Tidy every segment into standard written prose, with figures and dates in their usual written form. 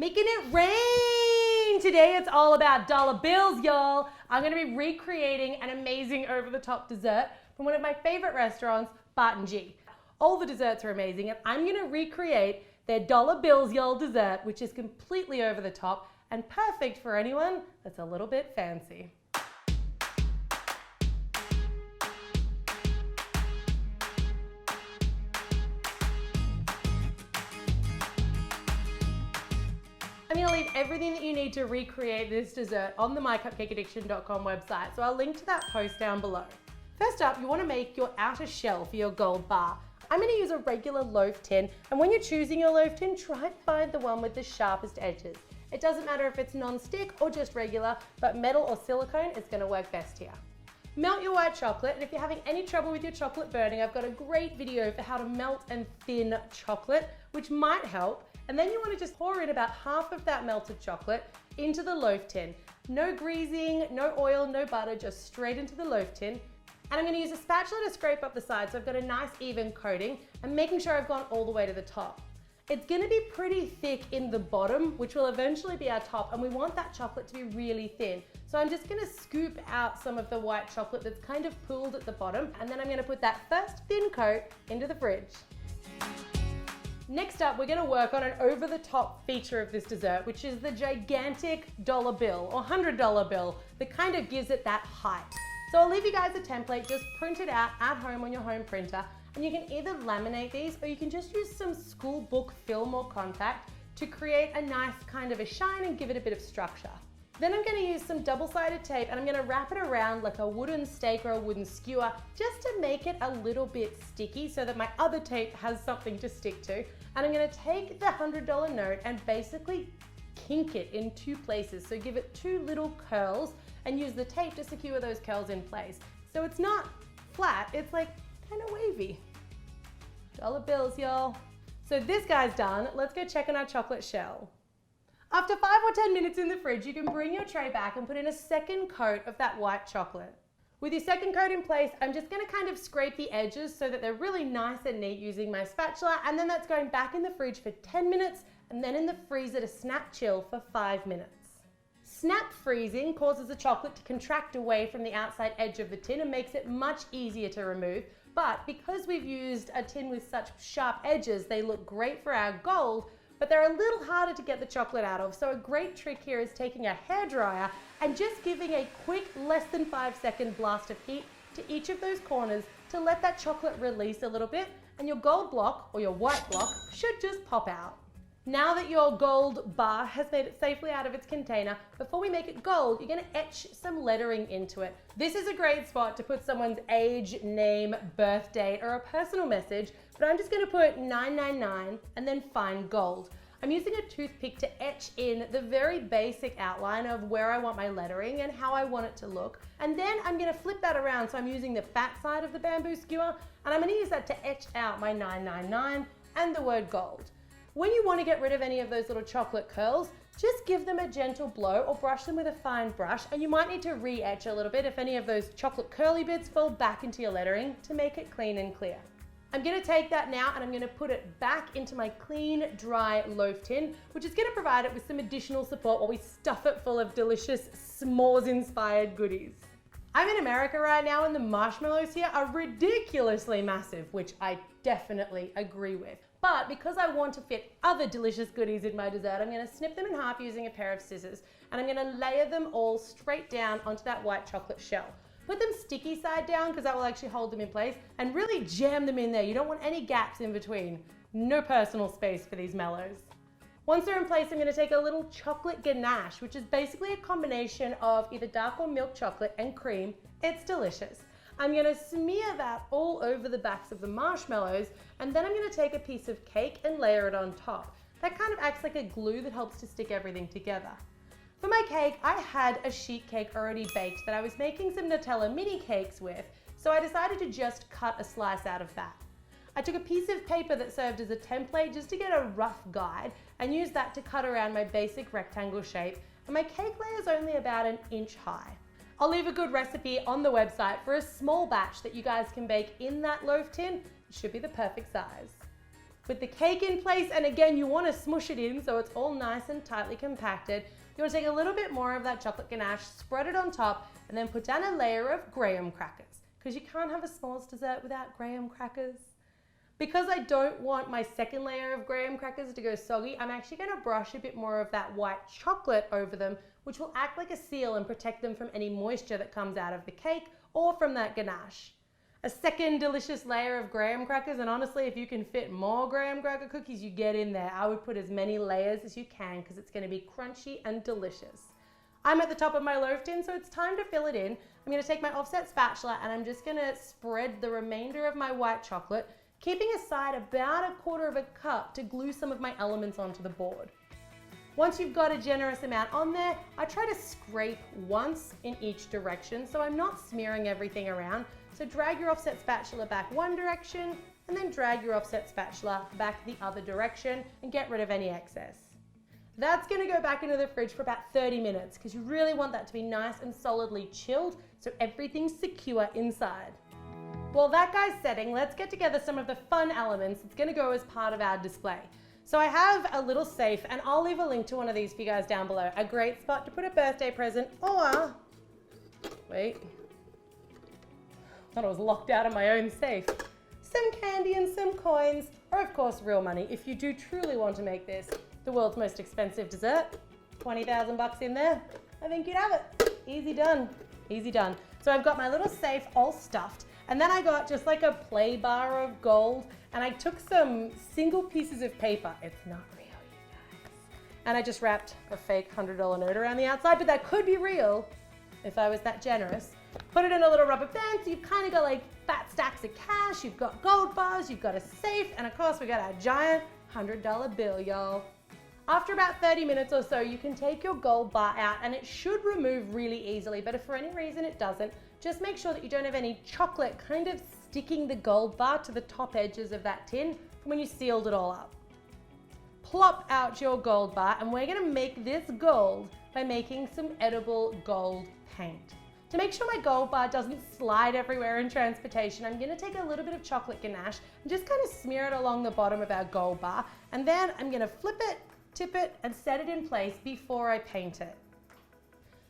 Making it rain! Today it's all about dollar bills, y'all. I'm gonna be recreating an amazing over-the-top dessert from one of my favorite restaurants, Bart & G. All the desserts are amazing, and I'm gonna recreate their dollar bills, y'all dessert, which is completely over the top and perfect for anyone that's a little bit fancy. I'm going to leave everything that you need to recreate this dessert on the MyCupcakeAddiction.com website, so I'll link to that post down below. First up, you want to make your outer shell for your gold bar. I'm going to use a regular loaf tin, and when you're choosing your loaf tin, try to find the one with the sharpest edges. It doesn't matter if it's non-stick or just regular, but metal or silicone is going to work best here. Melt your white chocolate, and if you're having any trouble with your chocolate burning, I've got a great video for how to melt and thin chocolate, which might help. And then you want to just pour in about half of that melted chocolate into the loaf tin. No greasing, no oil, no butter, just straight into the loaf tin. And I'm going to use a spatula to scrape up the sides so I've got a nice even coating and making sure I've gone all the way to the top. It's going to be pretty thick in the bottom, which will eventually be our top, and we want that chocolate to be really thin. So I'm just going to scoop out some of the white chocolate that's kind of pooled at the bottom, and then I'm going to put that first thin coat into the fridge. Next up, we're going to work on an over-the-top feature of this dessert, which is the gigantic dollar bill or $100 bill that kind of gives it that height. So I'll leave you guys a template, just print it out at home on your home printer, and you can either laminate these or you can just use some school book film or contact to create a nice kind of a shine and give it a bit of structure. Then I'm going to use some double-sided tape and I'm going to wrap it around like a wooden stake or a wooden skewer just to make it a little bit sticky so that my other tape has something to stick to. And I'm going to take the $100 note and basically kink it in two places. So give it two little curls and use the tape to secure those curls in place. So it's not flat, it's like kind of wavy. Dollar bills, y'all. So this guy's done. Let's go check on our chocolate shell. After 5 or 10 minutes in the fridge, you can bring your tray back and put in a second coat of that white chocolate. With your second coat in place, I'm just going to kind of scrape the edges so that they're really nice and neat using my spatula, and then that's going back in the fridge for 10 minutes and then in the freezer to snap chill for 5 minutes. Snap freezing causes the chocolate to contract away from the outside edge of the tin and makes it much easier to remove, but because we've used a tin with such sharp edges, they look great for our gold, but they're a little harder to get the chocolate out of. So a great trick here is taking a hairdryer and just giving a quick, less than 5-second blast of heat to each of those corners to let that chocolate release a little bit, and your gold block or your white block should just pop out. Now that your gold bar has made it safely out of its container, before we make it gold, you're going to etch some lettering into it. This is a great spot to put someone's age, name, birth date, or a personal message, but I'm just going to put 999 and then find gold. I'm using a toothpick to etch in the very basic outline of where I want my lettering and how I want it to look. And then I'm going to flip that around, so I'm using the fat side of the bamboo skewer, and I'm going to use that to etch out my 999 and the word gold. When you want to get rid of any of those little chocolate curls, just give them a gentle blow or brush them with a fine brush, and you might need to re-etch a little bit if any of those chocolate curly bits fall back into your lettering to make it clean and clear. I'm going to take that now and I'm going to put it back into my clean, dry loaf tin, which is going to provide it with some additional support while we stuff it full of delicious s'mores-inspired goodies. I'm in America right now and the marshmallows here are ridiculously massive, which I definitely agree with. But because I want to fit other delicious goodies in my dessert, I'm going to snip them in half using a pair of scissors, and I'm going to layer them all straight down onto that white chocolate shell. Put them sticky side down because that will actually hold them in place, and really jam them in there. You don't want any gaps in between. No personal space for these mellows. Once they're in place, I'm going to take a little chocolate ganache, which is basically a combination of either dark or milk chocolate and cream. It's delicious. I'm going to smear that all over the backs of the marshmallows, and then I'm going to take a piece of cake and layer it on top. That kind of acts like a glue that helps to stick everything together. For my cake, I had a sheet cake already baked that I was making some Nutella mini cakes with, so I decided to just cut a slice out of that. I took a piece of paper that served as a template just to get a rough guide and used that to cut around my basic rectangle shape, and my cake layer is only about 1 inch high. I'll leave a good recipe on the website for a small batch that you guys can bake in that loaf tin. It should be the perfect size. with the cake in place, and again, you want to smush it in so it's all nice and tightly compacted. You want to take a little bit more of that chocolate ganache, spread it on top, and then put down a layer of graham crackers, because you can't have a s'mores dessert without graham crackers. Because I don't want my second layer of graham crackers to go soggy, I'm actually going to brush a bit more of that white chocolate over them, which will act like a seal and protect them from any moisture that comes out of the cake or from that ganache. A second delicious layer of graham crackers, and honestly, if you can fit more graham cracker cookies, you get in there. I would put as many layers as you can because it's going to be crunchy and delicious. I'm at the top of my loaf tin, so it's time to fill it in. I'm going to take my offset spatula and I'm just going to spread the remainder of my white chocolate, keeping aside about 1/4 cup to glue some of my elements onto the board. Once you've got a generous amount on there, I try to scrape once in each direction so I'm not smearing everything around. So drag your offset spatula back one direction and then drag your offset spatula back the other direction and get rid of any excess. That's going to go back into the fridge for about 30 minutes because you really want that to be nice and solidly chilled so everything's secure inside. While that guy's setting, let's get together some of the fun elements that's going to go as part of our display. So I have a little safe, and I'll leave a link to one of these for you guys down below. A great spot to put a birthday present, or, wait, thought I was locked out of my own safe. Some candy and some coins, or of course real money if you do truly want to make this the world's most expensive dessert. 20,000 bucks in there, I think you'd have it. Easy done, easy done. So I've got my little safe all stuffed. And then I got just like a play bar of gold, and I took some single pieces of paper. It's not real, you guys. And I just wrapped a fake $100 note around the outside, but that could be real if I was that generous. Put it in a little rubber band, so you've kind of got like fat stacks of cash, you've got gold bars, you've got a safe, and of course we got our giant $100 bill, y'all. After about 30 minutes or so, you can take your gold bar out and it should remove really easily, but if for any reason it doesn't, just make sure that you don't have any chocolate kind of sticking the gold bar to the top edges of that tin from when you sealed it all up. Plop out your gold bar, and we're gonna make this gold by making some edible gold paint. To make sure my gold bar doesn't slide everywhere in transportation, I'm gonna take a little bit of chocolate ganache and just kind of smear it along the bottom of our gold bar, and then I'm gonna flip it, tip it, and set it in place before I paint it.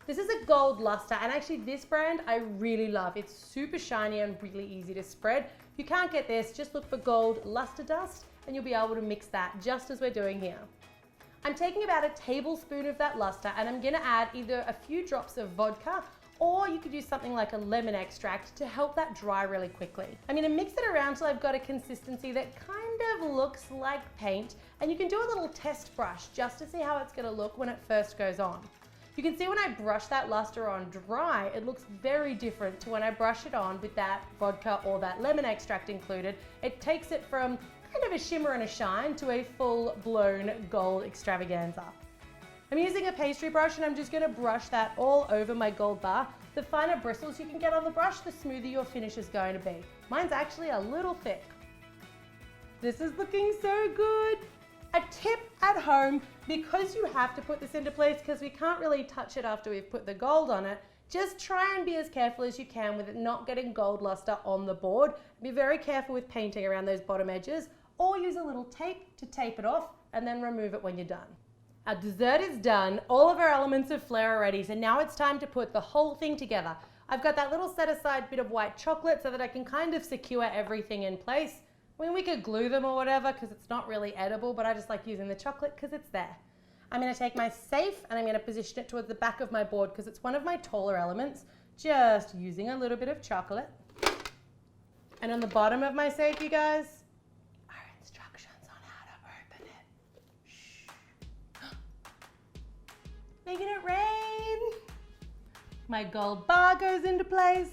This is a gold luster, and actually this brand I really love. It's super shiny and really easy to spread. If you can't get this, just look for gold luster dust and you'll be able to mix that just as we're doing here. I'm taking about a tablespoon of that luster and I'm gonna add either a few drops of vodka, or you could use something like a lemon extract to help that dry really quickly. I'm gonna mix it around till I've got a consistency that kind of looks like paint, and you can do a little test brush just to see how it's gonna look when it first goes on. You can see when I brush that luster on dry, it looks very different to when I brush it on with that vodka or that lemon extract included. It takes it from kind of a shimmer and a shine to a full-blown gold extravaganza. I'm using a pastry brush and I'm just gonna brush that all over my gold bar. The finer bristles you can get on the brush, the smoother your finish is going to be. Mine's actually a little thick. This is looking so good. A tip at home, because you have to put this into place because we can't really touch it after we've put the gold on it, just try and be as careful as you can with it not getting gold luster on the board. Be very careful with painting around those bottom edges, or use a little tape to tape it off and then remove it when you're done. Our dessert is done, all of our elements of flair are ready, so now it's time to put the whole thing together. I've got that little set aside bit of white chocolate so that I can kind of secure everything in place. I mean, we could glue them or whatever because it's not really edible, but I just like using the chocolate because it's there. I'm going to take my safe and I'm going to position it towards the back of my board because it's one of my taller elements, just using a little bit of chocolate. And on the bottom of my safe, you guys, are instructions on how to open it. Shh. Making it rain. My gold bar goes into place.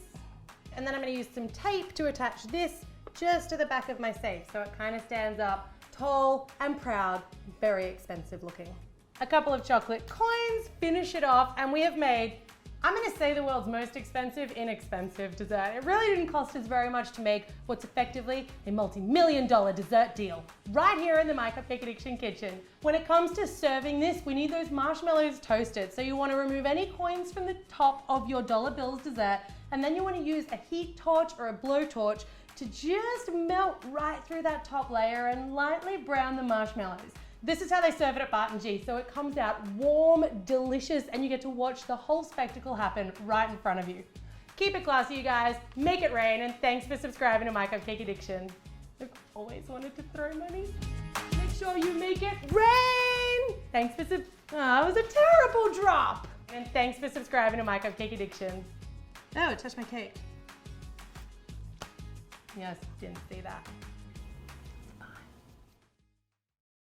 And then I'm going to use some tape to attach this just to the back of my safe so it kind of stands up tall and proud, very expensive looking. A couple of chocolate coins, finish it off, and we have made, I'm gonna say, the world's most expensive, inexpensive dessert. It really didn't cost us very much to make what's effectively a multi-million-dollar dessert deal right here in the MyCupcakeAddiction kitchen. When it comes to serving this, we need those marshmallows toasted. So you wanna remove any coins from the top of your dollar bills dessert, and then you wanna use a heat torch or a blow torch to just melt right through that top layer and lightly brown the marshmallows. This is how they serve it at Bart and G, so it comes out warm, delicious, and you get to watch the whole spectacle happen right in front of you. Keep it classy, you guys. Make it rain, and thanks for subscribing to My Cupcake Addiction. I've always wanted to throw money. Make sure you make it rain. Thanks for it was a terrible drop. And thanks for subscribing to My Cupcake Addiction. Oh, it touched my cake. Yes, didn't see that.